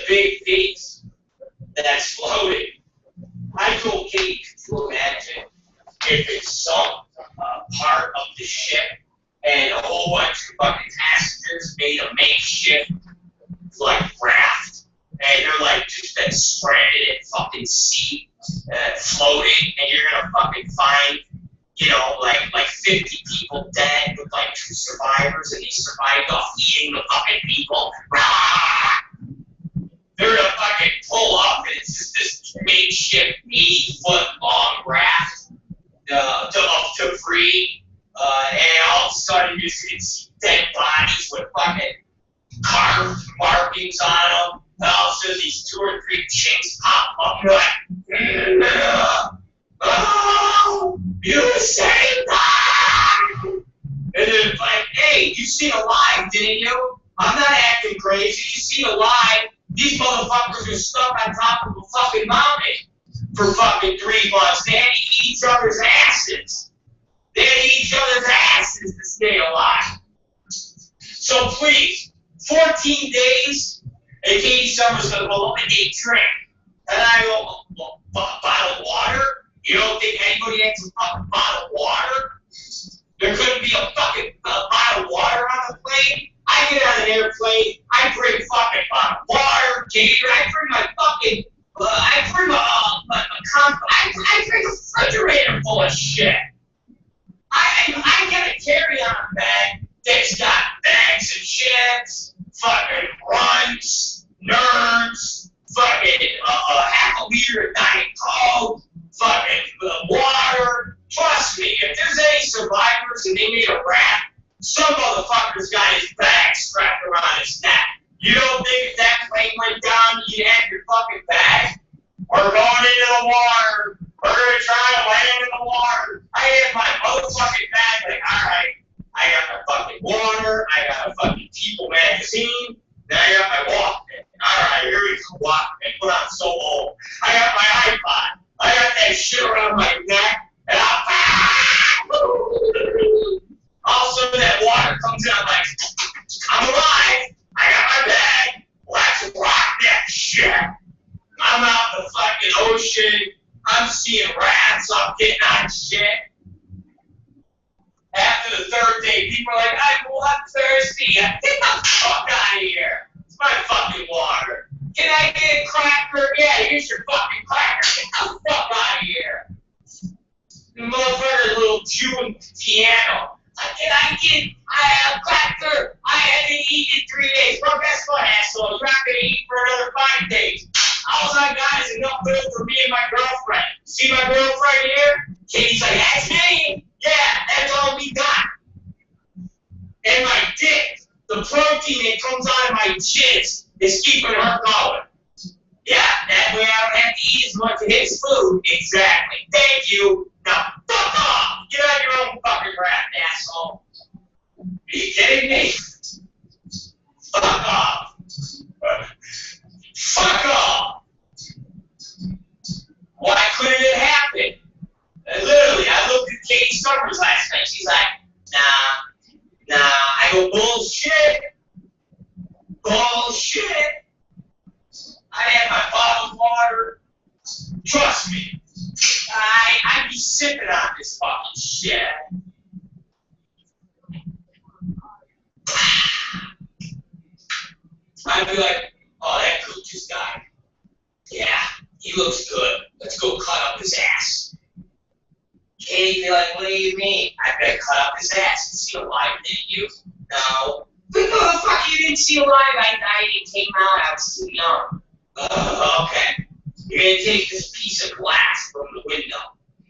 big face that's floating. I told Katie to imagine if it's some part of the ship and a whole bunch of fucking passengers made a makeshift like raft, and they're like just been stranded at fucking sea, floating, and you're gonna fucking find, you know, like 50 people dead with like 2 survivors, and these survived off eating the fucking people. They're gonna fucking pull up, and it's just this makeshift 80-foot long raft to free, and all of a sudden you can see dead bodies with fucking carved markings on them. And all of a sudden these 2 or 3 chicks pop up, and they're like, oh, you saved us! And then like, hey, you seen Alive, didn't you? I'm not acting crazy. You seen Alive? These motherfuckers are stuck on top of a fucking mountain for fucking 3 months. They had to eat each other's asses. They had to eat each other's asses to stay alive. So please, 14 days, and Katie Summers goes, well, what did they drink? And I go, well, bottled water? You don't think anybody had some fucking bottled water? There couldn't be a fucking bottled water on the plane? I get on an airplane, I bring fucking bottled water, Gator, I bring my fucking, I bring I bring a refrigerator full of shit. I get a carry-on bag that's got bags of chips, fucking Runts, Nerds, fucking half a liter of Diet Coke, fucking water. Trust me, if there's any survivors and they made a raft, some motherfucker's got his bag strapped around his neck. You don't think if that plane went down, you'd have your fucking bag? We're going into the water. We're going to try to land in the water. I have my motherfucking bag, like, alright, I got my fucking water, I got a fucking People magazine, then I got my Walkman. Alright, here we go, Walkman, put on so old. I got my iPod, I got that shit around my neck, and all of a sudden that water comes in, I'm like, I'm alive, I got my bag, let's rock that shit. I'm out in the fucking ocean, I'm seeing rats, I'm getting on shit. After the 3rd day, people are like, I'm thirsty, get the fuck out of here. It's my fucking water. Can I get a cracker? Yeah, here's your fucking cracker. Get the fuck out of here. The motherfucker's little June piano. I have a cracker. I haven't eaten in 3 days. Well, guess what, asshole? You're not going to eat for another 5 days. All I got is enough food for me and my girlfriend. See my girlfriend here? Katie's like, that's me. Yeah, that's all we got. And my dick, the protein that comes out of my jizz is keeping her going. Yeah, that way I don't have to eat as much of his food. Exactly. Thank you. Now, fuck off. Get on your own fucking raft, asshole. Are you kidding me? Fuck off. Fuck off. Why couldn't it happen? Literally, I looked at Katie Summers last night. She's like, nah. I go, bullshit. I had my bottled water. Trust me. I'd be sipping on this fucking shit. I'd be like, oh, that dude just died. Yeah, he looks good. Let's go cut up his ass. Katie be like, what do you mean? I better cut up his ass. You see Alive, didn't you? No. But motherfucker, you didn't see Alive. It came out. I was too young. Okay. You're going to take this piece of glass from the window,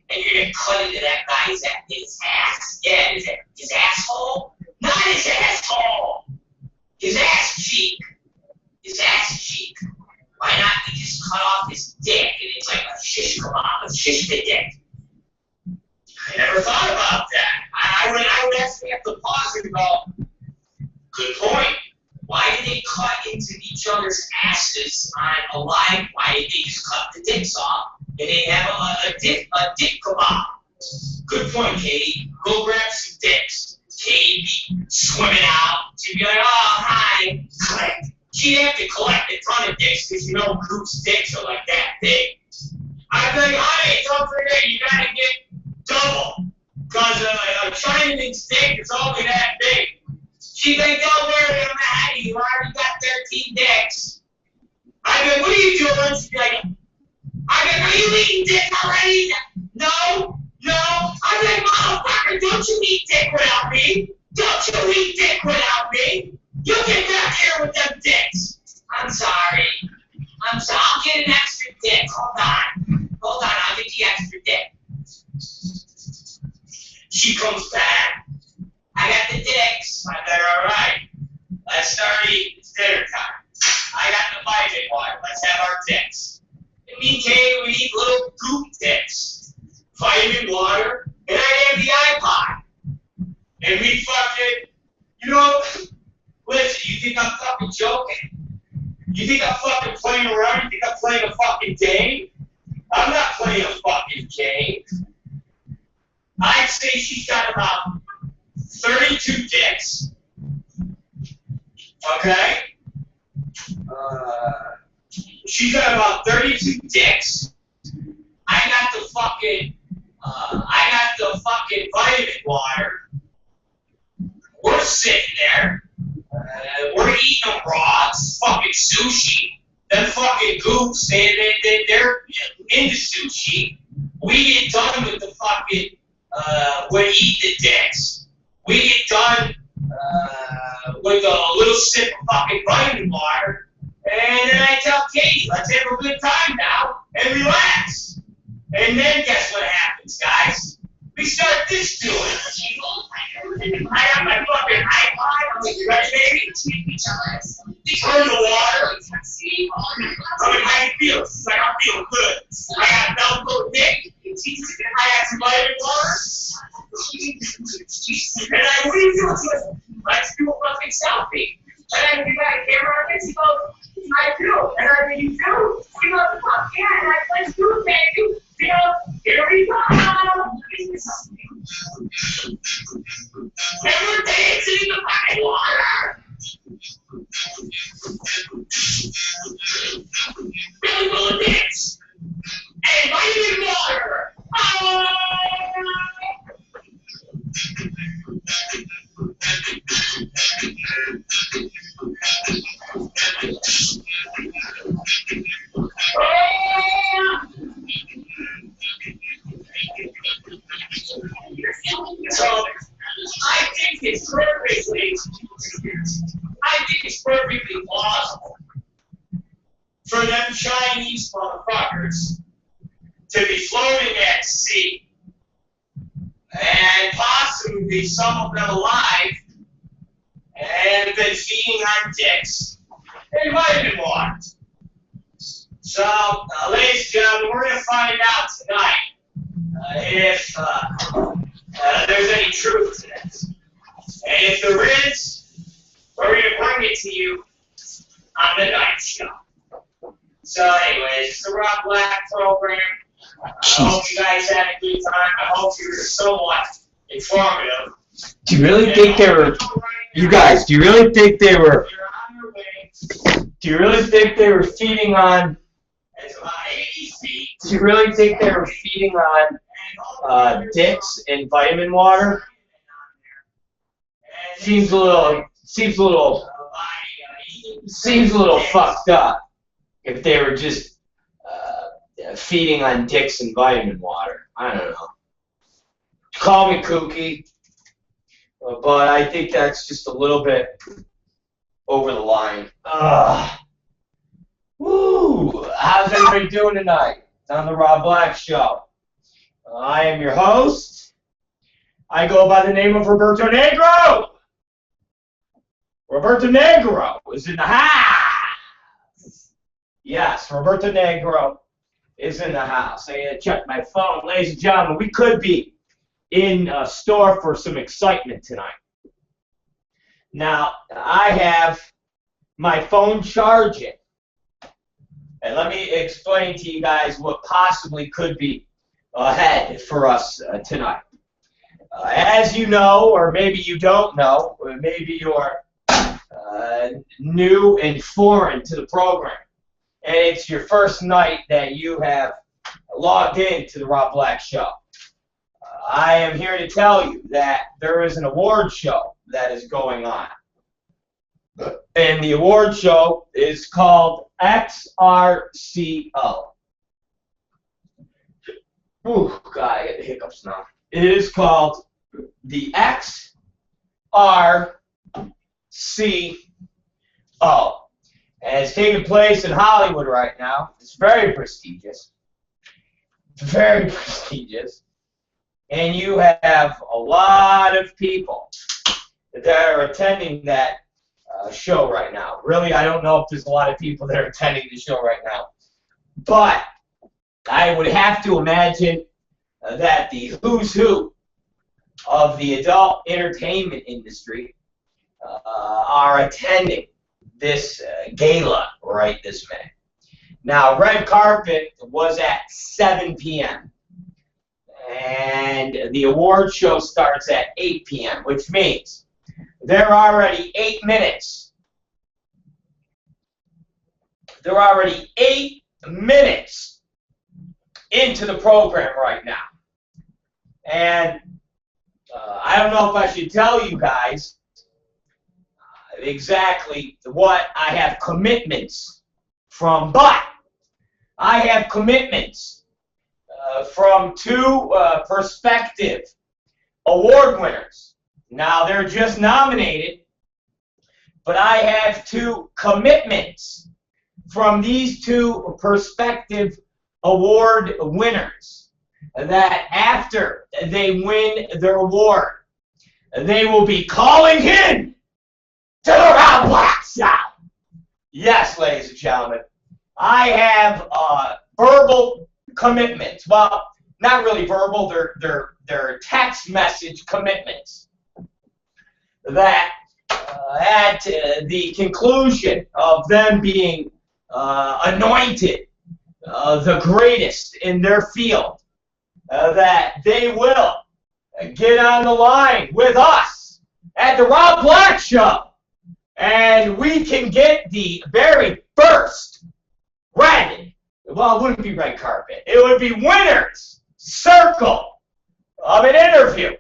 and you're going to cut into that guy's ass. Yeah, his asshole? Not his asshole! His ass cheek. His ass cheek. Why not we just cut off his dick, and it's like a shish kebab, a shish the dick. I never thought about that. I would actually have to pause and go, good point. Why did they cut into each other's asses on Alive? Why did they just cut the dicks off? And they have a dick kebab. Good point, Katie. Go grab some dicks. Katie be swimming out. She'd be like, oh, hi. Click. she'd have to collect a ton of dicks because you know Group's dicks are like that big. I'd be like, honey, don't forget, you gotta get double. Because a Chinaman's dick is only that big. She'd be like, don't worry, I'm ahead of you. I already got 13 dicks. I'd be like, what are you doing? She'd be like, I'd be like, are you eating dick already? No. I'd be like, motherfucker, don't you eat dick without me? Don't you eat dick without me? You get back here with them dicks. I'm sorry. I'll get an extra dick. Hold on, I'll get the extra dick. She comes back. I got the dicks. I bet, all right. Let's start eating. It's dinner time. I got the vitamin water. Let's have our dicks. And me and Kay, we eat little Goop dicks. Vitamin water. And I have the iPod. And we fucking, you know, listen, you think I'm fucking joking? You think I'm fucking playing around? You think I'm playing a fucking game? I'm not playing a fucking game. I'd say she's got about 32 dicks. Okay? She's got about 32 dicks. I got the fucking vitamin water. We're sitting there. We're eating them raw. It's fucking sushi. Them fucking Goops, they're into sushi. We get done with the fucking, we eat the dicks. We get done with a little sip of fucking vitamin water. And then I tell Katie, let's have a good time now and relax. And then guess what happens, guys? We start this doing. I got my fucking iPod. Ready, baby? Turn the water. I mean, how you feel? She's like, I'm feeling good. I got Velcro dick. I got some vitamin water. And I, what are you doing? Let's do a fucking selfie. And then we got a camera on this. He goes, I do. And I mean, you do? He goes, fuck yeah. And I, let's do it, baby. You know, here we go. And we're dancing in the fucking water. Really full of dicks. And vitamin water. So, I think it's perfectly plausible for them Chinese motherfuckers to be floating at sea and possibly some of them alive and been feeding on dicks and vitamin water. So, ladies and gentlemen, we're going to find out tonight if there's any truth to this. And if there is, we're going to bring it to you on the night show. So anyways, it's the Rob Black program. I hope you guys had a good time. I hope you were somewhat informative. Do you really think they were, you guys, do you really think they were, do you really think they were feeding on, do you really think they were feeding on dicks and vitamin water? Seems a little fucked up if they were just feeding on dicks and vitamin water. I don't know. Call me kooky, but I think that's just a little bit over the line. Woo! How's everybody doing tonight on the Rob Black Show? I am your host. I go by the name of Roberto Negro. Roberto Negro is in the house. Yes, Roberto Negro is in the house. I gotta check my phone. Ladies and gentlemen, we could be in store for some excitement tonight. Now, I have my phone charging. And let me explain to you guys what possibly could be ahead for us tonight. As you know, or maybe you don't know, or maybe you're new and foreign to the program, and it's your first night that you have logged into the Rob Black Show, I am here to tell you that there is an award show that is going on. And the award show is called XRCO. Ooh, God, I get the hiccups now. It is called the XRCO. And it's taking place in Hollywood right now. It's very prestigious. Very prestigious. And you have a lot of people that are attending that show right now. Really, I don't know if there's a lot of people that are attending the show right now. But I would have to imagine that the who's who of the adult entertainment industry are attending this gala right this minute. Now, red carpet was at 7 p.m. and the award show starts at 8 p.m., which means they're already 8 minutes. They're already 8 minutes into the program right now. And I don't know if I should tell you guys exactly what I have commitments from, but I have commitments from two prospective award winners. Now, they're just nominated, but I have two commitments from these two prospective award winners that after they win their award, they will be calling in to the Rob Black Show. Yes, ladies and gentlemen, I have verbal commitments. Well, not really verbal. They're text message commitments that at the conclusion of them being anointed the greatest in their field, that they will get on the line with us at the Rob Black Show, and we can get the very first red, well, it wouldn't be red carpet, it would be winner's circle of an interview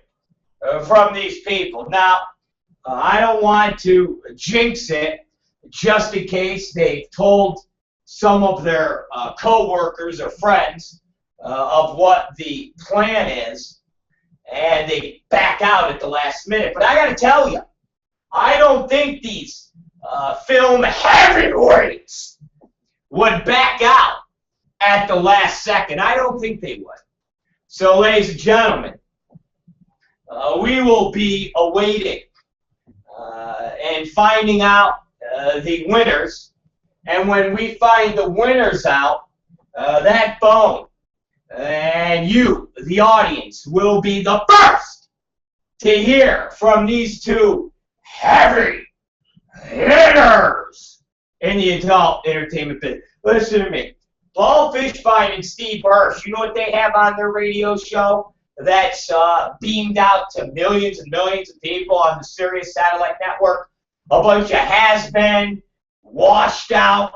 from these people. Now, I don't want to jinx it just in case they've told some of their co-workers or friends of what the plan is, and they back out at the last minute. But I got to tell you, I don't think these film heavyweights would back out at the last second. I don't think they would. So, ladies and gentlemen, we will be awaiting and finding out the winners. And when we find the winners out, that phone and you, the audience, will be the first to hear from these two heavy hitters in the adult entertainment business. Listen to me. Paul Fishbein and Steve Hirsch, you know what they have on their radio show that's beamed out to millions and millions of people on the Sirius Satellite Network? A bunch of has-been, washed out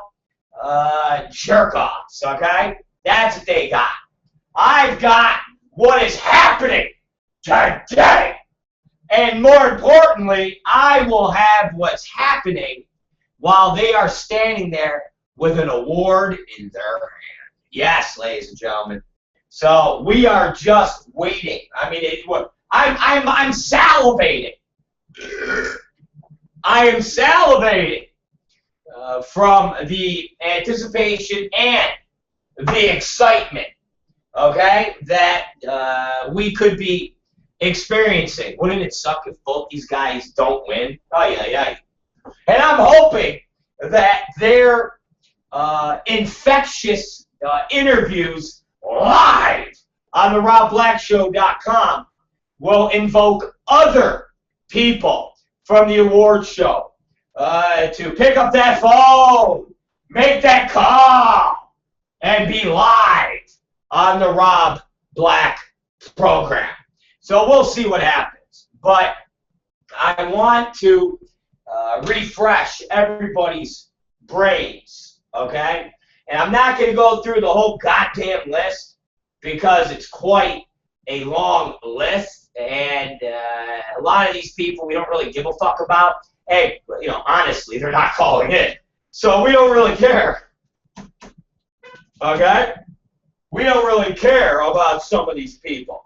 jerk-offs, okay? That's what they got. I've got what is happening today. And more importantly, I will have what's happening while they are standing there with an award in their hand. Yes, ladies and gentlemen. So we are just waiting. I mean, I'm salivating. I am salivating from the anticipation and the excitement, okay, that we could be experiencing. Wouldn't it suck if both these guys don't win? Oh, yeah. And I'm hoping that their infectious interviews live on the RobBlackShow.com will invoke other people from the award show to pick up that phone, make that call, and be live on the Rob Black program. So we'll see what happens. But I want to refresh everybody's brains, okay? And I'm not going to go through the whole goddamn list because it's quite a long list, and a lot of these people we don't really give a fuck about. Hey, honestly, they're not calling in, so we don't really care, okay? We don't really care about some of these people.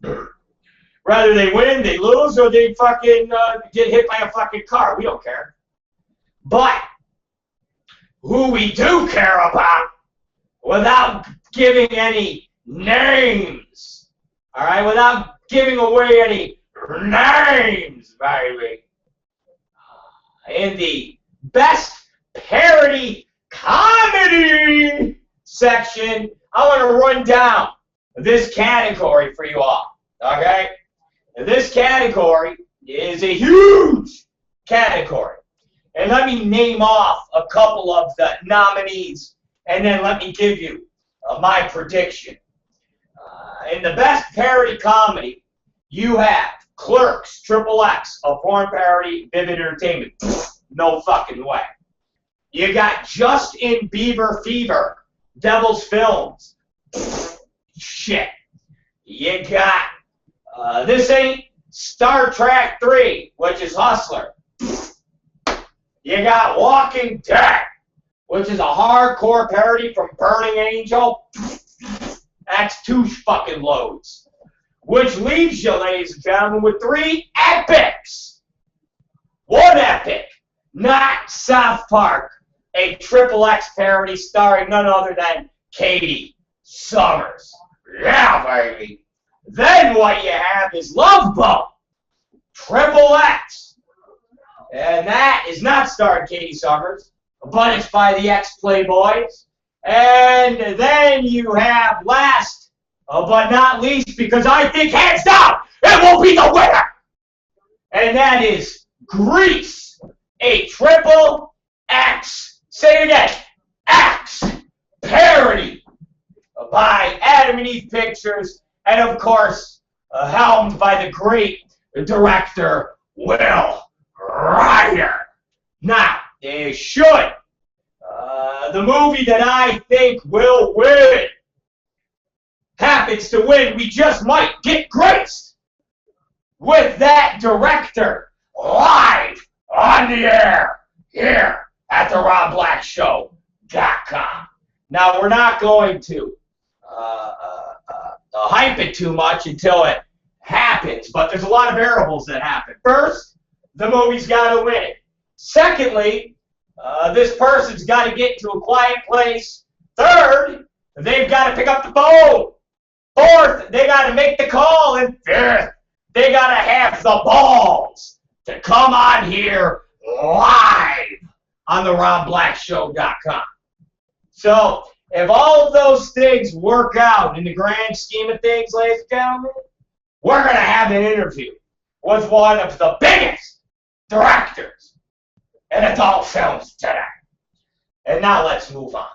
Whether they win, they lose, or they fucking get hit by a fucking car. We don't care. But who we do care about, without giving any names, all right, without giving away any names, baby, in the best parody comedy section, I want to run down this category for you all, okay? This category is a huge category. And let me name off a couple of the nominees, and then let me give you my prediction. In the best parody comedy, you have Clerks, XXX, a porn parody, Vivid Entertainment. No fucking way. You got Justin Bieber Fever, Devil's Films. Shit. You got This Ain't Star Trek 3, which is Hustler. You got Walking Dead, which is a hardcore parody from Burning Angel. That's 2 fucking loads. Which leaves you, ladies and gentlemen, with 3 epics. One epic, not South Park, a XXX parody starring none other than Katie Summers. Yeah, baby. Then what you have is Love Boat, XXX. And that is not starring Katie Summers, but it's by the ex-Playboys. And then you have last, but not least, because I think hands down, it will be the winner. And that is Grease, a XXX, say it again, X parody by Adam and Eve Pictures, and of course, helmed by the great director Will Ryder. Now, should the movie that I think will win happens to win, we just might get graced with that director live on the air here at the RobBlackShow.com. Now, we're not going to hype it too much until it happens, but there's a lot of variables that happen. First, the movie's got to win it. Secondly, this person's got to get to a quiet place. Third, they've got to pick up the phone. Fourth, they got to make the call. And fifth, they got to have the balls to come on here live on the RobBlackShow.com. So, if all of those things work out in the grand scheme of things, ladies and gentlemen, we're going to have an interview with one of the biggest directors in adult films today. And now let's move on.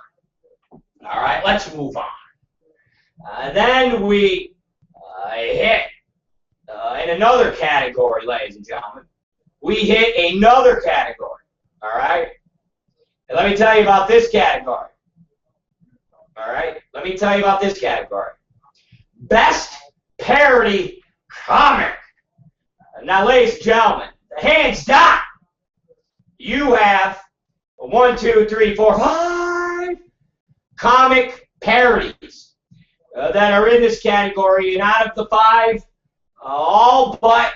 All right, let's move on. Then we hit in another category, ladies and gentlemen. We hit another category. All right? And let me tell you about this category. All right? Let me tell you about this category. Best Parody Comic. Now, ladies and gentlemen, hands down, you have 1, 2, 3, 4, 5 comic parodies that are in this category, and out of the 5, all but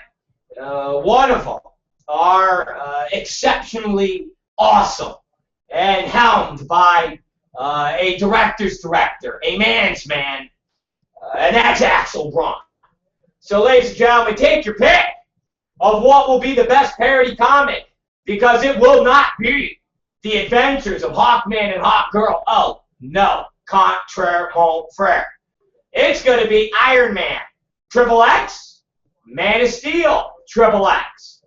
one of them are exceptionally awesome and helmed by a director's director, a man's man, and that's Axel Braun. So, ladies and gentlemen, take your pick of what will be the best parody comic, because it will not be The Adventures of Hawkman and Hawkgirl. Oh, no. Contraire mon frère. It's going to be Iron Man, XXX, Man of Steel, XXX,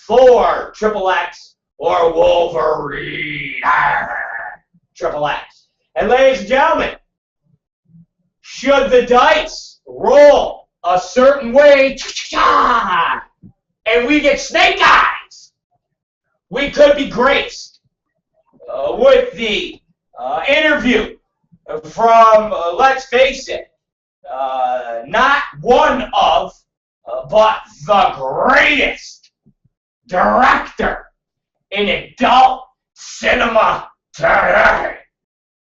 Thor, XXX, or Wolverine, XXX. And ladies and gentlemen, should the dice roll a certain way, and we get Snake Eyes we could be graced with the interview from, let's face it, not one of, but the greatest director in adult cinema today.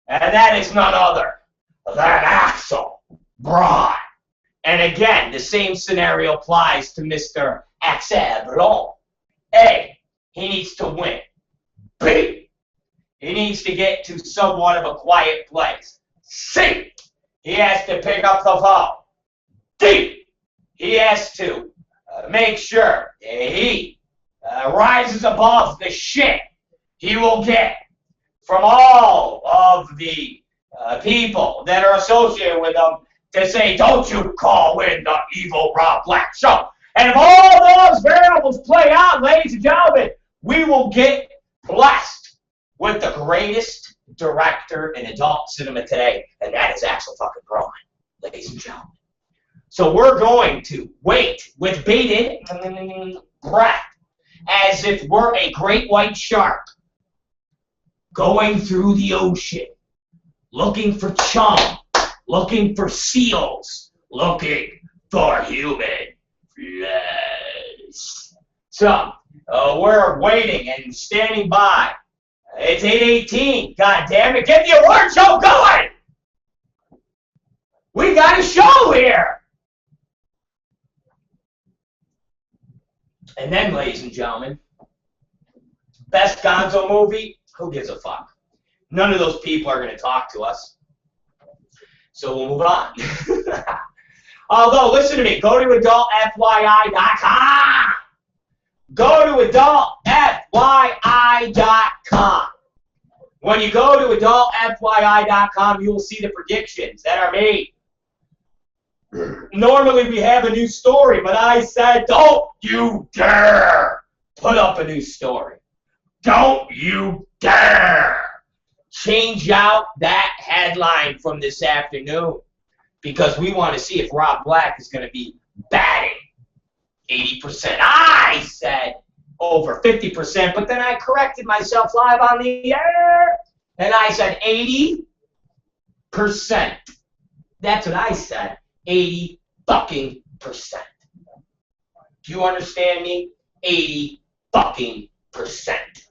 And that is none other than Axel Braun. And again, the same scenario applies to Mr. Axel Braun. A, he needs to win. B, he needs to get to somewhat of a quiet place. C, he has to pick up the phone. D, he has to make sure he rises above the shit he will get from all of the people that are associated with him to say, don't you call in the evil Rob Black show. And if all those variables play out, ladies and gentlemen, we will get blessed with the greatest director in adult cinema today, and that is Axel fucking Braun, ladies and gentlemen. So we're going to wait with bated breath as if we're a great white shark going through the ocean, looking for chum, looking for seals, looking for human flesh. So, we're waiting and standing by. It's 8:18. God damn it, get the award show going! We got a show here! And then, ladies and gentlemen, best Gonzo movie? Who gives a fuck? None of those people are going to talk to us. So we'll move on. Although, listen to me. Go to adultfyi.com. Go to adultfyi.com. When you go to adultfyi.com, you will see the predictions that are made. Normally we have a new story, but I said, don't you dare put up a new story. Don't you dare change out that headline from this afternoon, because we want to see if Rob Black is going to be batting 80%. I said over 50%, but then I corrected myself live on the air, and I said 80%. That's what I said. 80 fucking percent. Do you understand me? 80 fucking percent.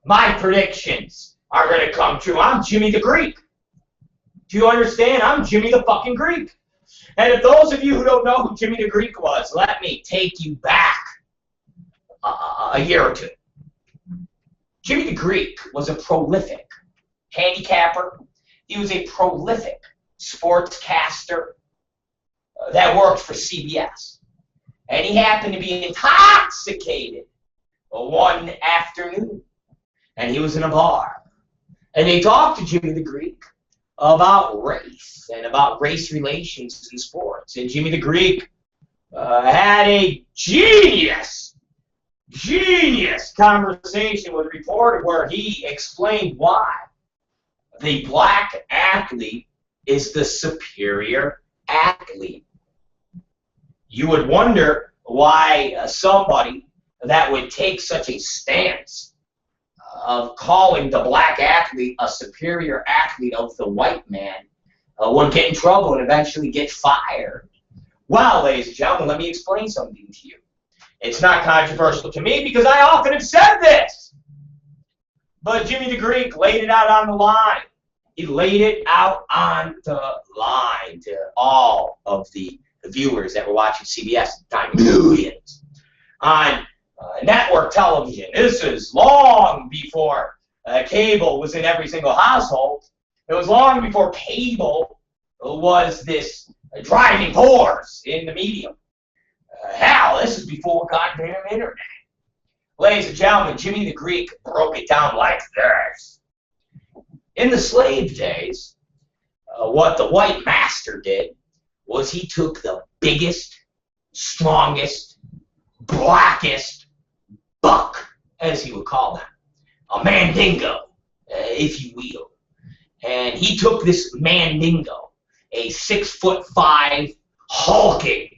My predictions are going to come true. I'm Jimmy the Greek. Do you understand? I'm Jimmy the fucking Greek. And if those of you who don't know who Jimmy the Greek was, let me take you back a year or two. Jimmy the Greek was a prolific handicapper. He was a prolific sportscaster that worked for CBS. And he happened to be intoxicated one afternoon. And he was in a bar. And they talked to Jimmy the Greek about race and about race relations in sports. And Jimmy the Greek had a genius conversation with a reporter where he explained why the black athlete is the superior athlete. You would wonder why somebody that would take such a stance of calling the black athlete a superior athlete of the white man would get in trouble and eventually get fired. Well, ladies and gentlemen, let me explain something to you. It's not controversial to me because I often have said this. But Jimmy the Greek laid it out on the line. He laid it out on the line to all of the viewers that were watching CBS at the time, millions, on network television. This is long before cable was in every single household. It was long before cable was this driving force in the medium. Hell, this is before goddamn internet. Ladies and gentlemen, Jimmy the Greek broke it down like this. In the slave days, what the white master did was he took the biggest, strongest, blackest buck, as he would call them, a mandingo, if you will. And he took this mandingo, a 6'5" hulking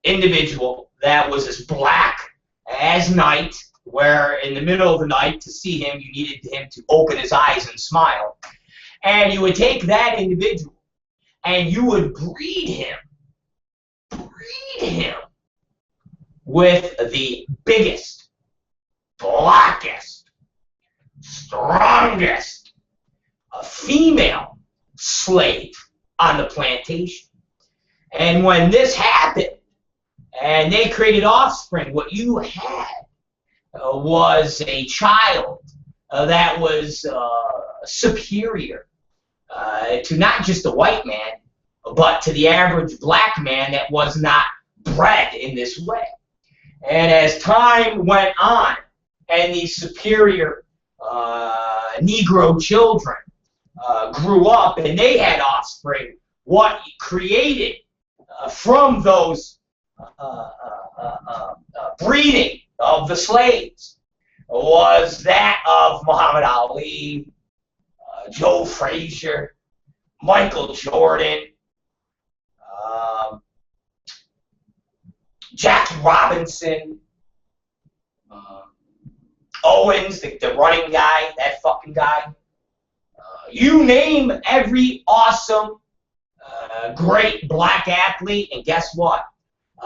individual that was as black as night, where in the middle of the night to see him, you needed him to open his eyes and smile. And you would take that individual and you would breed him with the biggest, blackest, strongest female slave on the plantation. And when this happened, and they created offspring, what you had was a child that was superior to not just the white man, but to the average black man that was not bred in this way. And as time went on, and these superior Negro children grew up and they had offspring, what created from those breeding of the slaves was that of Muhammad Ali, Joe Frazier, Michael Jordan, Jackie Robinson, Owens, the running guy, that fucking guy. You name every awesome, great black athlete, and guess what?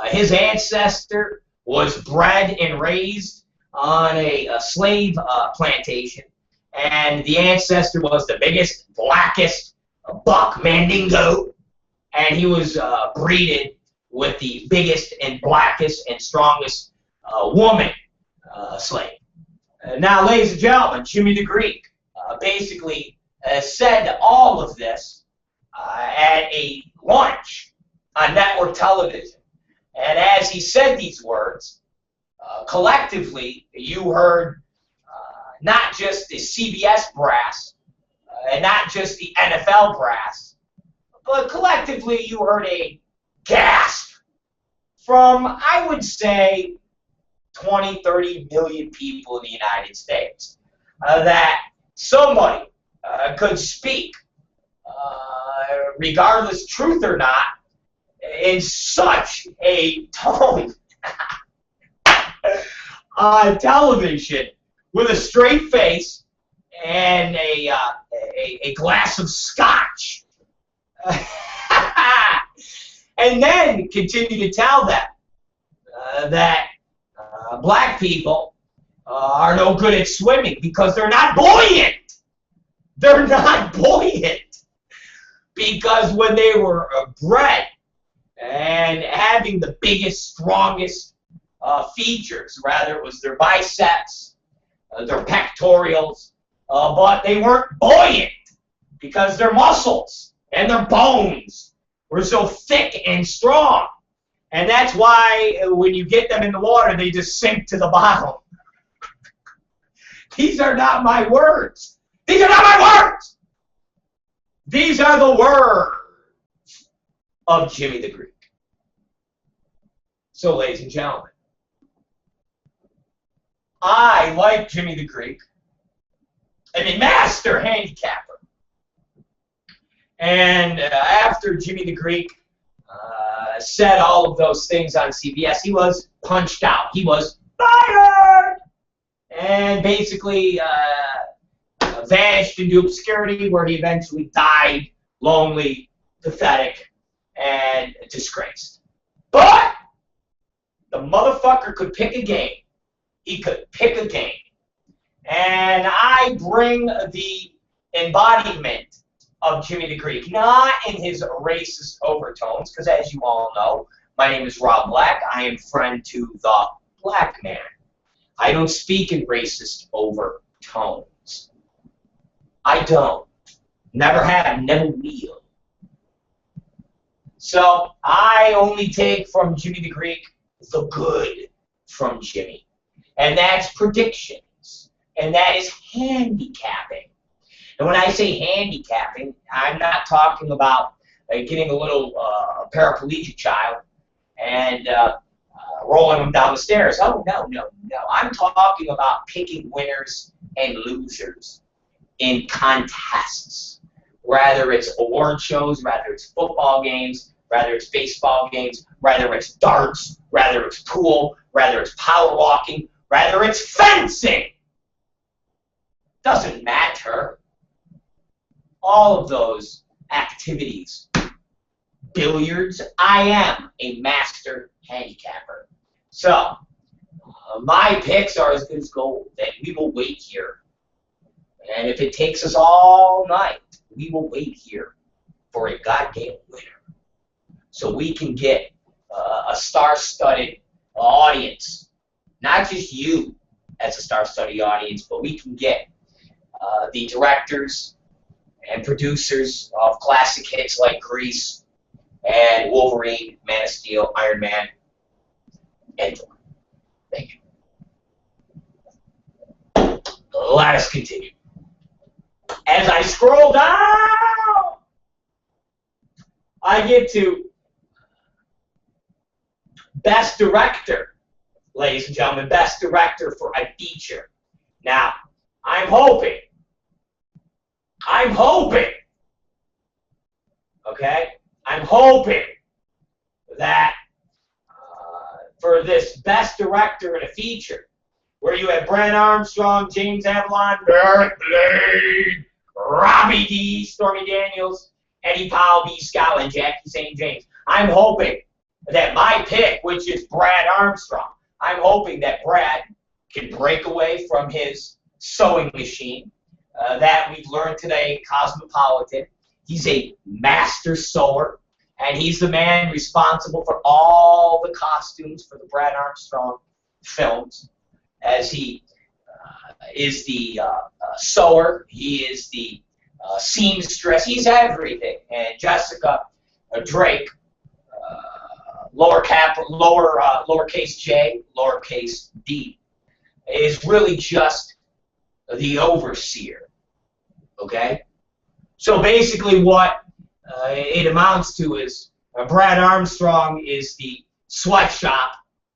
His ancestor was bred and raised on a slave plantation, and the ancestor was the biggest, blackest buck mandingo, and he was breeded with the biggest and blackest and strongest woman slave. Now, ladies and gentlemen, Jimmy the Greek basically said all of this at a lunch on network television. And as he said these words, collectively, you heard not just the CBS brass and not just the NFL brass, but collectively you heard a gasp from, I would say, 20, 30 million people in the United States that somebody could speak, regardless truth or not, in such a tone on television with a straight face and a glass of scotch. And then continue to tell them that black people are no good at swimming because they're not buoyant. They're not buoyant. Because when they were bred and having the biggest, strongest features, rather it was their biceps, their pectorials, but they weren't buoyant because their muscles and their bones were so thick and strong. And that's why when you get them in the water, they just sink to the bottom. These are not my words. These are not my words. These are the words of Jimmy the Greek. So, ladies and gentlemen, I, like Jimmy the Greek, am a master handicapper. And after Jimmy the Greek said all of those things on CBS, he was punched out. He was fired! And basically vanished into obscurity, where he eventually died lonely, pathetic, and disgraced. But the motherfucker could pick a game. He could pick a game. And I bring the embodiment of Jimmy the Greek, not in his racist overtones, because as you all know, my name is Rob Black. I am friend to the black man. I don't speak in racist overtones. I don't. Never have, never will. So I only take from Jimmy the Greek the good from Jimmy. And that's predictions. And that is handicapping. And when I say handicapping, I'm not talking about getting a little paraplegic child and rolling them down the stairs. Oh, no, no, no. I'm talking about picking winners and losers in contests. Whether it's award shows, whether it's football games, whether it's baseball games, whether it's darts, whether it's pool, whether it's power walking, Rather, it's fencing. Doesn't matter. All of those activities. Billiards, I am a master handicapper. So, my picks are as good as gold, and we will wait here. And if it takes us all night, we will wait here for a goddamn winner. So we can get a star-studded audience. Not just you as a star-studded audience, but we can get the directors and producers of classic hits like Grease and Wolverine, Man of Steel, Iron Man, and Thor. Thank you. Let us continue. As I scroll down, I get to Best Director, ladies and gentlemen, Best Director for a feature. Now, I'm hoping, okay, I'm hoping that for this Best Director in a feature, where you have Brent Armstrong, James Avalon, Derek Blade, Robbie D, Stormy Daniels, Eddie Powell, B. Scott, and Jackie St. James. I'm hoping that my pick, which is Brad Armstrong, I'm hoping that Brad can break away from his sewing machine that we've learned today, Cosmopolitan. He's a master sewer, and he's the man responsible for all the costumes for the Brad Armstrong films, as he is the sewer, he is the seamstress, he's everything. And Jessica Drake, lowercase j, lowercase d, is really just the overseer. Okay? So basically what it amounts to is Brad Armstrong is the sweatshop,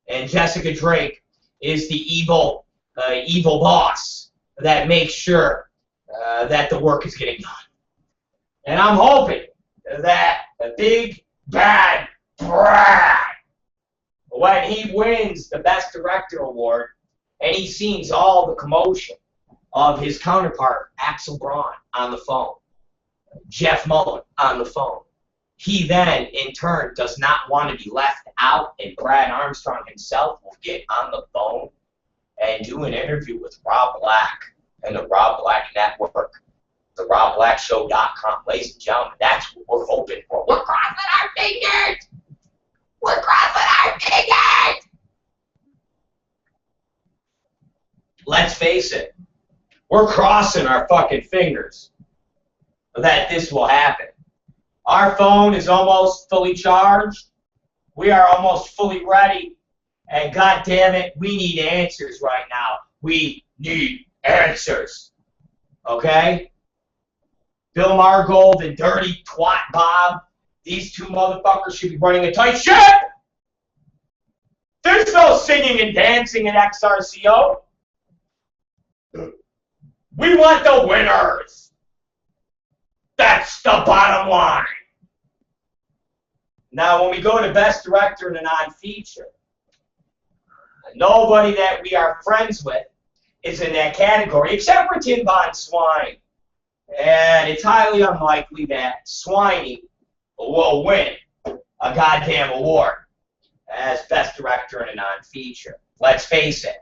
and Jessica Drake is the evil boss that makes sure that the work is getting done. And I'm hoping that a big bad Brad, when he wins the Best Director award, and he sees all the commotion of his counterpart, Axel Braun, on the phone, Jeff Mullen on the phone, he then, in turn, does not want to be left out, and Brad Armstrong himself will get on the phone and do an interview with Rob Black and the Rob Black Network, the RobBlackShow.com. Ladies and gentlemen, that's what we're hoping for. We're crossing our fingers! We're crossing our fingers! Let's face it, we're crossing our fucking fingers that this will happen. Our phone is almost fully charged. We are almost fully ready. And God damn it, we need answers right now. We need answers. Okay? Bill Margold and Dirty Twat Bob, these two motherfuckers should be running a tight ship. There's no singing and dancing in XRCO. We want the winners. That's the bottom line. Now, when we go to Best Director in a non-feature, nobody that we are friends with is in that category, except for Tim Von Swine. And it's highly unlikely that Swiney will win a goddamn award as Best Director in a non-feature. Let's face it.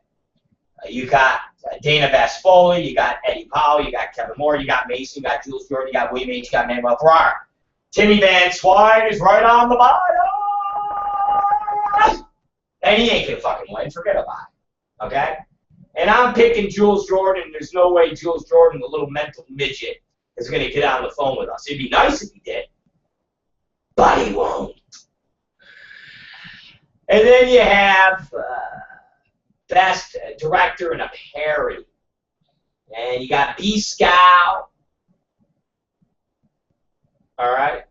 You got Dana Vasfoli, you got Eddie Powell, you got Kevin Moore, you got Mason, you got Jules Jordan, you got William H., you got Manuel Ferrara. Timmy Van Swine is right on the bottom. And he ain't gonna fucking win. Forget about it. Okay? And I'm picking Jules Jordan. There's no way Jules Jordan, the little mental midget, is gonna get on the phone with us. It'd be nice if he did. But he won't. And then you have Best Director in a Parody. And you got B. Scow. Alright?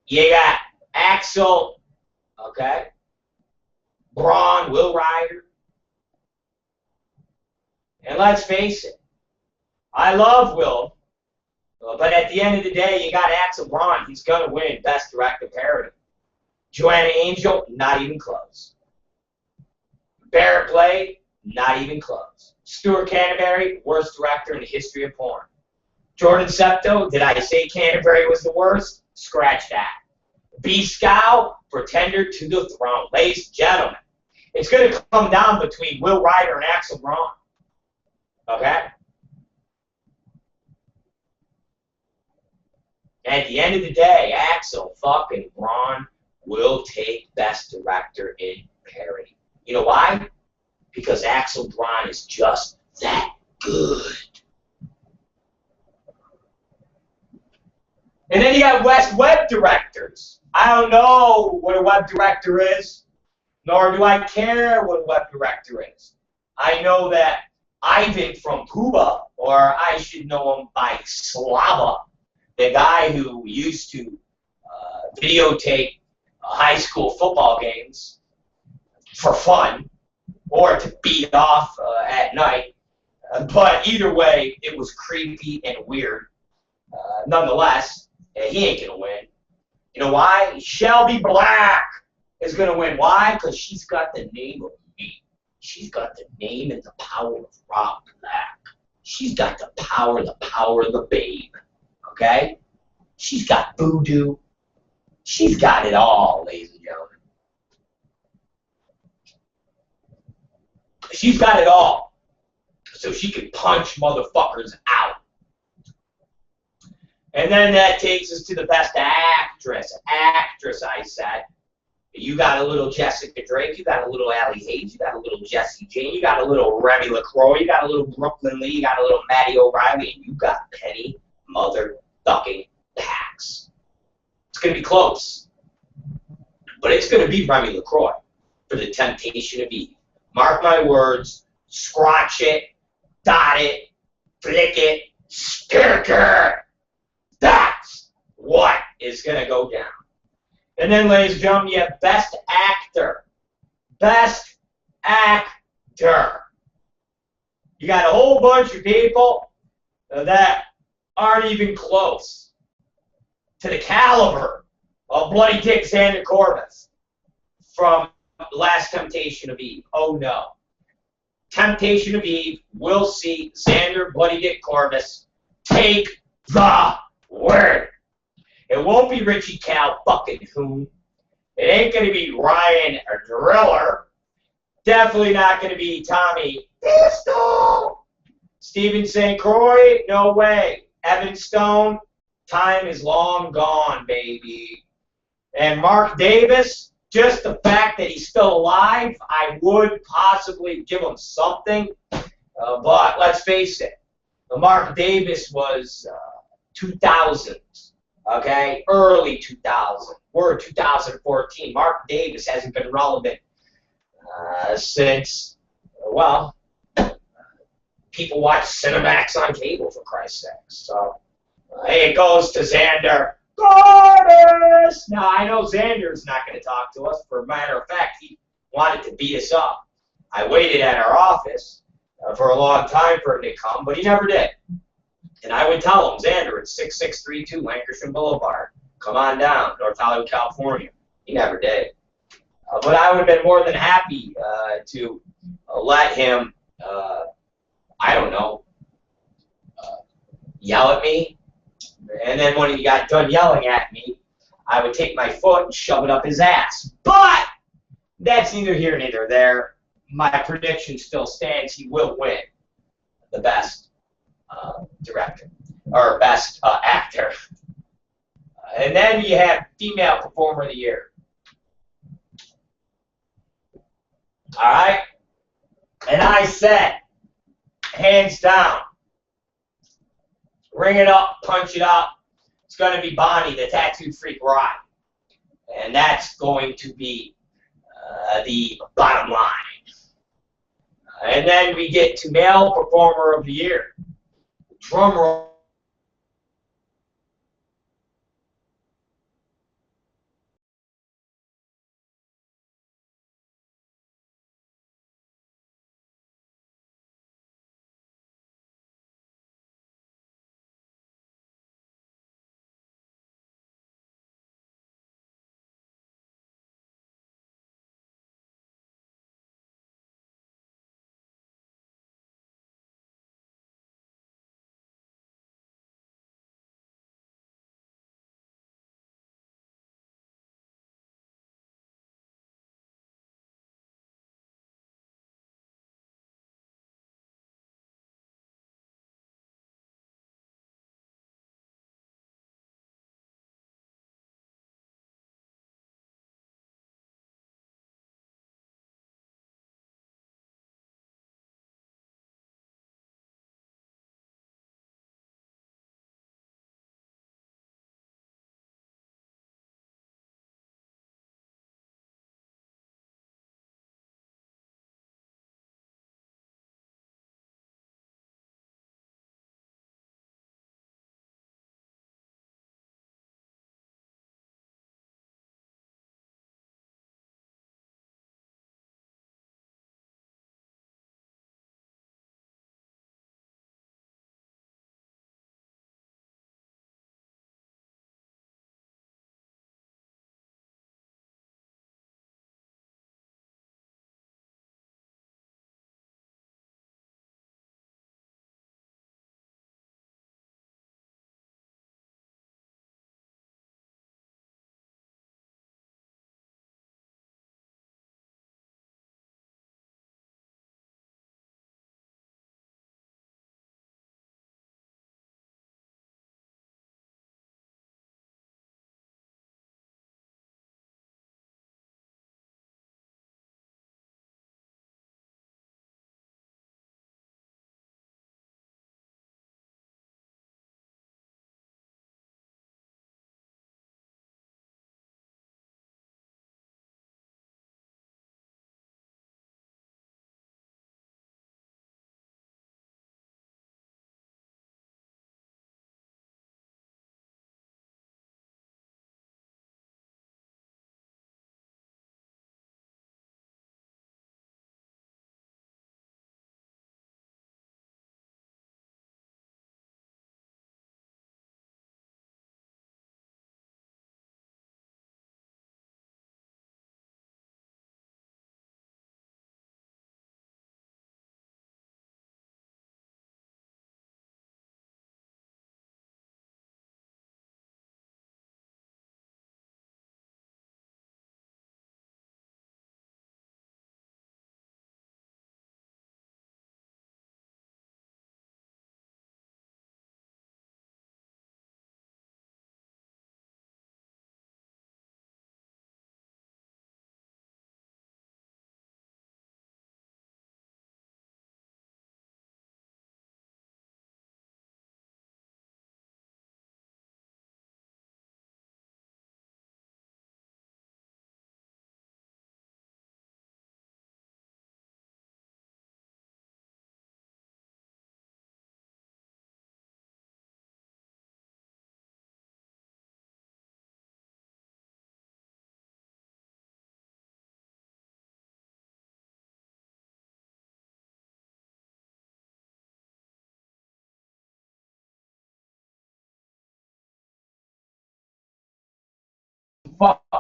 You got Axel, okay? Braun, Will Ryder. And let's face it, I love Will, but at the end of the day, you got Axel Braun. He's going to win Best Director Parody. Joanna Angel, not even close. Barrett Blade, Not even close. Stuart Canterbury, worst director in the history of porn. Jordan Septo, did I say Canterbury was the worst? Scratch that. B. Scow, pretender to the throne. Ladies and gentlemen, it's going to come down between Will Ryder and Axel Braun. Okay? At the end of the day, Axel fucking Braun will take Best Director in parody. You know why? Because Axel Braun is just that good. And then you got West web directors. I don't know what a web director is, nor do I care what a web director is. I know that Ivan from Cuba, or I should know him by Slava, the guy who used to videotape high school football games for fun, or to beat off at night. But either way, it was creepy and weird. Nonetheless, he ain't going to win. You know why? Shelby Black is going to win. Why? Because she's got the name of me. She's got the name and the power of Rob Black. She's got the power of the babe. Okay? She's got voodoo. She's got it all, ladies and gentlemen. She's got it all. So she can punch motherfuckers out. And then that takes us to the best actress. Actress, I said. You got a little Jessica Drake, you got a little Allie Hayes, you got a little Jessie Jane, you got a little Remy LaCroix, you got a little Brooklyn Lee, you got a little Maddie O'Reilly, and you got Penny motherfucking Pax. It's going to be close. But it's going to be Remy LaCroix for The Temptation of Eve. Mark my words, scratch it, dot it, flick it, sticker. That's what is going to go down. And then, ladies and gentlemen, you have Best Actor. Best Actor. You got a whole bunch of people that aren't even close to the caliber of Bloody Dick Xander Corbus from Last Temptation of Eve. Oh, no. Temptation of Eve will see Xander Bloody Dick Corbus take the word. It won't be Richie Cal fucking Hoon. It ain't going to be Ryan Driller. Definitely not going to be Tommy Pistol. Stephen St. Croix, no way. Evan Stone, time is long gone, baby. And Mark Davis, just the fact that he's still alive, I would possibly give him something. But let's face it, Mark Davis was 2000s. Okay, early 2000. We're 2014. Mark Davis hasn't been relevant since, well, people watch Cinemax on cable, for Christ's sake. So, hey, it goes to Xander Corbus. Now, I know Xander's not going to talk to us. For a matter of fact, he wanted to beat us up. I waited at our office for a long time for him to come, but he never did. And I would tell him, Xander, it's 6632 Lankershim Boulevard. Come on down, North Hollywood, California. He never did. But I would have been more than happy to let him, I don't know, yell at me. And then when he got done yelling at me, I would take my foot and shove it up his ass. But that's neither here nor there. My prediction still stands. He will win the best director, or best actor. And then you have female performer of the year. All right? And I said, hands down, ring it up, punch it up, it's going to be Bonnie, the Tattooed Freak Ride. And that's going to be the bottom line. And then we get to male performer of the year. Drum roll.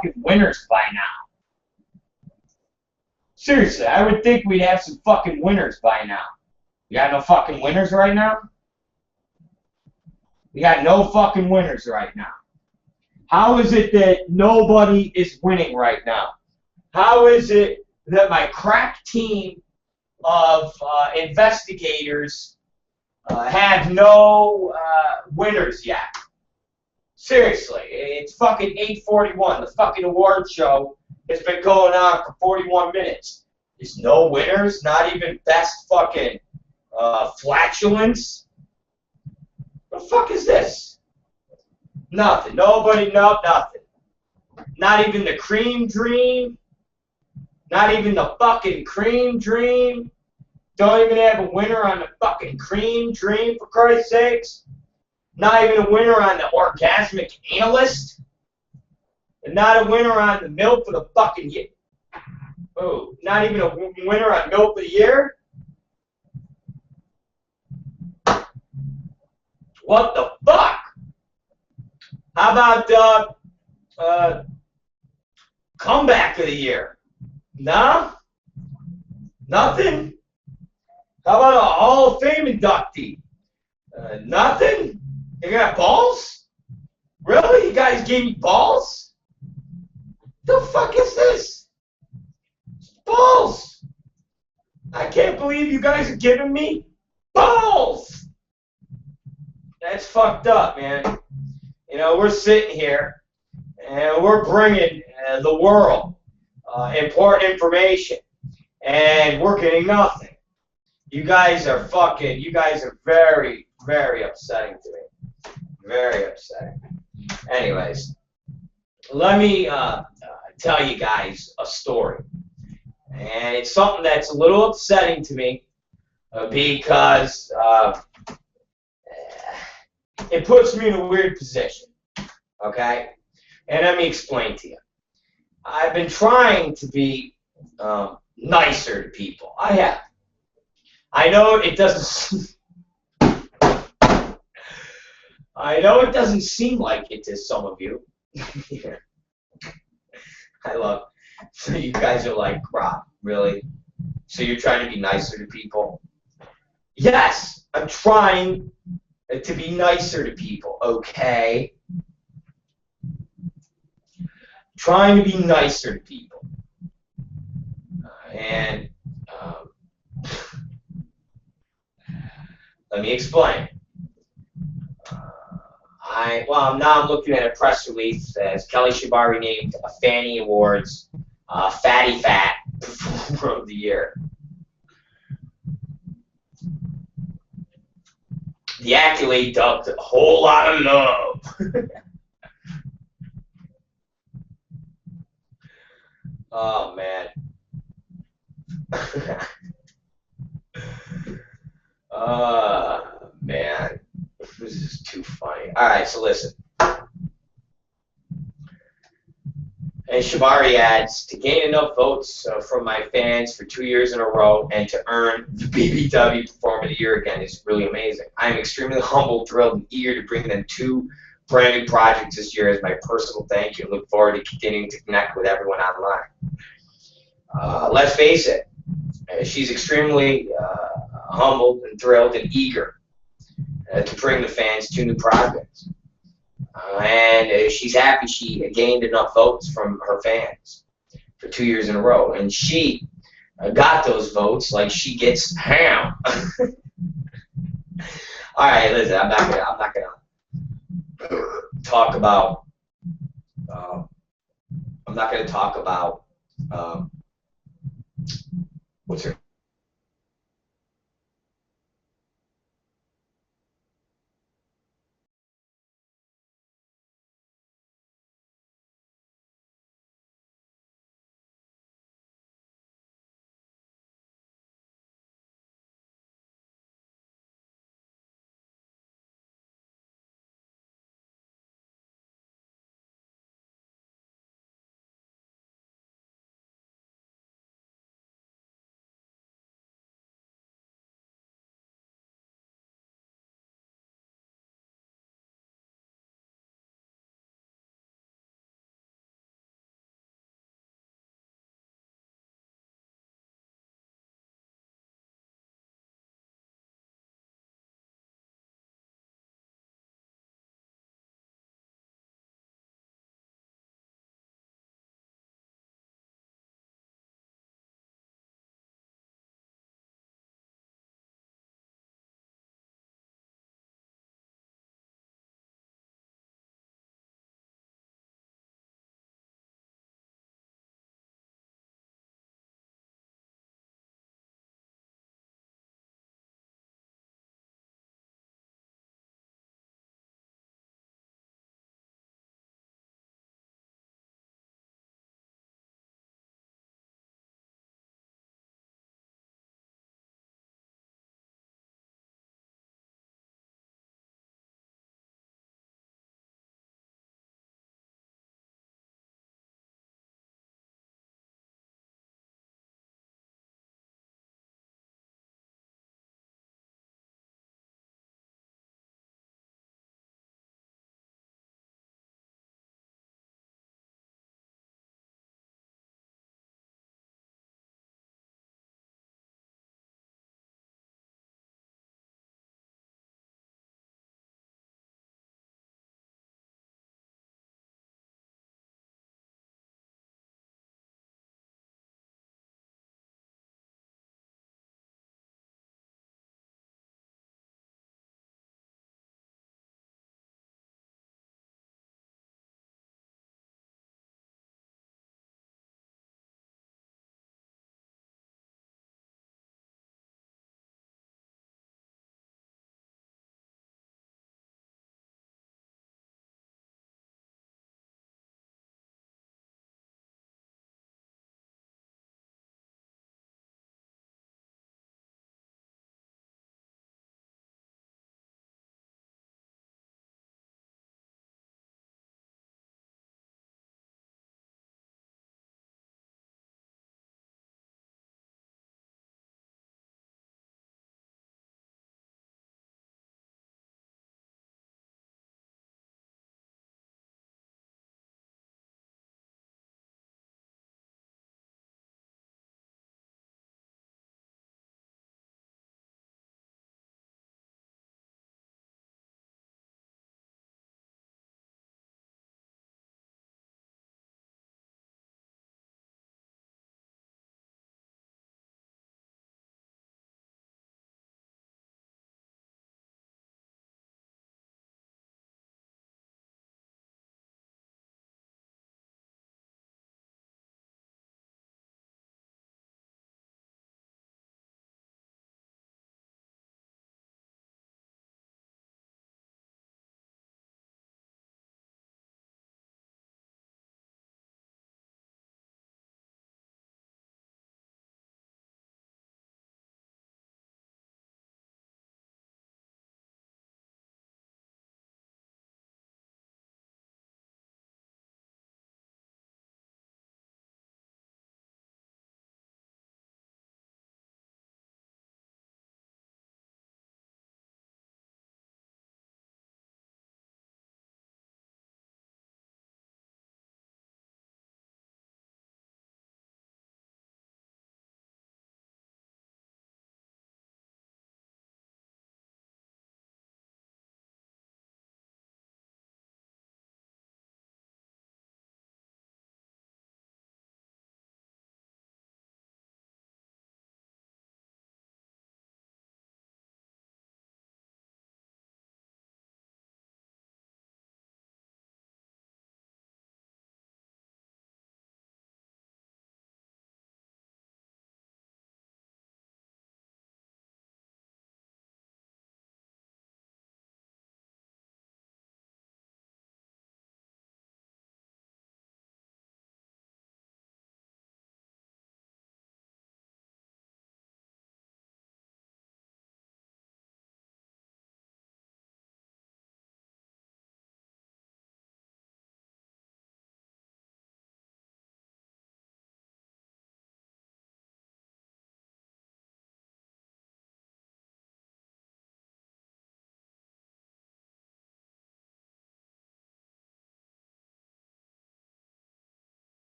fucking winners by now. Seriously, I would think we'd have some fucking winners by now. You got no fucking winners right now? We got no fucking winners right now. How is it that nobody is winning right now? How is it that my crack team of investigators have no winners yet? Seriously, it's fucking 8:41. The fucking award show has been going on for 41 minutes. There's no winners, not even best fucking flatulence. What the fuck is this? Nothing. Nobody, nothing. Not even the cream dream. Not even the fucking cream dream. Don't even have a winner on the fucking cream dream, for Christ's sakes. Not even a winner on the orgasmic analyst. And not a winner on the milk for the fucking year. Oh, not even a winner on milk for the year? What the fuck? How about comeback of the year? No? Nothing? How about a Hall of Fame inductee? Nothing? You got balls? Really? You guys gave me balls? The fuck is this? Balls! I can't believe you guys are giving me balls! That's fucked up, man. You know, we're sitting here, and we're bringing the world important information, and we're getting nothing. You guys are very, very upsetting to me. Very upsetting. Anyways, let me tell you guys a story. And it's something that's a little upsetting to me because it puts me in a weird position. Okay? And let me explain to you. I've been trying to be nicer to people. I have. I know it doesn't. I know it doesn't seem like it to some of you. Yeah. I love. So you guys are like, crap, really? So you're trying to be nicer to people? Yes, I'm trying to be nicer to people. Okay. Trying to be nicer to people. And let me explain. Now I'm looking at a press release that says Kelly Shibari named a Fanny Awards Fatty Fat Performer of the Year. The accolade dubbed a whole lot of love. Oh, man. Man. This is too funny. Alright, so listen. And Shibari adds, to gain enough votes from my fans for 2 years in a row and to earn the BBW Performer of the Year again is really amazing. I am extremely humbled, thrilled, and eager to bring them 2 brand new projects this year as my personal thank you. Look forward to continuing to connect with everyone online. Let's face it, she's extremely humbled and thrilled and eager to bring the fans 2 new projects. And she's happy she gained enough votes from her fans for 2 years in a row. And she got those votes like she gets ham. All right, listen, I'm not gonna talk about. I'm not gonna talk about. What's her